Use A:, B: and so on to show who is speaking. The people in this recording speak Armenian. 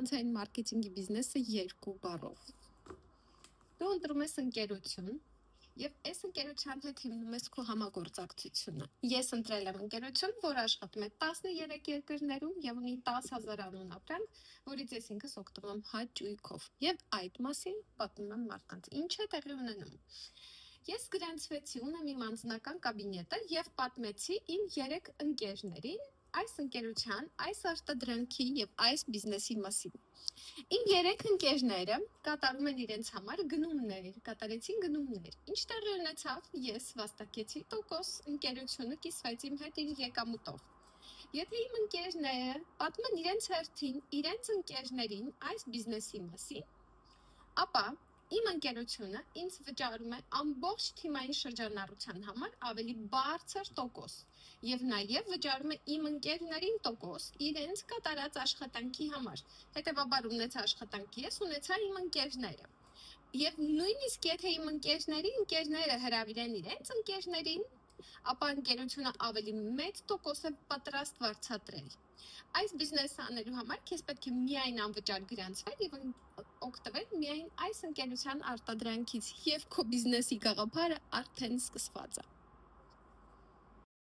A: մարդկանցային մարքեթինգի բիզնեսը 2 բառով։ Դու ընտրում ես ընկերություն եւ այս ընկերության հետ հիմնում ես քո համագործակցությունը։ Ես ընտրել եմ ընկերություն, որը աշխատում է 13 երկրներում եւ ունի 10,000 անուն ապրանք, որից ես ինքս օգտվում եմ հաճույքով։ Եվ այդ մասին պատմում եմ մարդկանց։ Ինչ է տեղի ունենում։ Ես գրանցվեցի, ունեմ իմ անձնական կաբինետը եւ պատմեցի իմ 3 ընկերներին այս ընկերության, այս արտադրանքի եւ այս բիզնեսի մասին։ Իմ 3 ընկերները կատարում են իրենց համար գնումներ, կատարեցին գնումներ։ Ինչ տեղի ունեցավ, ես վաստակեցի տոկոս, ընկերությունը կիսվեց իմ հետ իր եկամուտով։ Եթե իմ ընկերները պատմեն իրենց հերթին, իրենց ընկերներին այս բիզնեսի մասին, ապա իմ ընկերությունը ինձ վճարում է ամբողջ թիմային շրջանառության համար ավելի բարձր տոկոս եւ նաեւ վճարում է իմ ընկերներին տոկոս իրենց կատարած աշխատանքի համար։ Հետևաբար ունեցա աշխատանքի ես, ունեցա իմ ընկերները։ Եվ նույնիսկ եթե իմ ընկերները հրավիրեն իրենց ընկերներին, ապա ընկերությունը ավելի մեծ տոկոս է պատրաստ վարձատրել։ Այս բիզնեսը անելու համար քեզ պետք է միայն անվճար գրանցվել եւ օգտվել միայն այս ընկերության արտադրանքից եւ քո բիզնեսի գաղափարը արդեն սկսված է։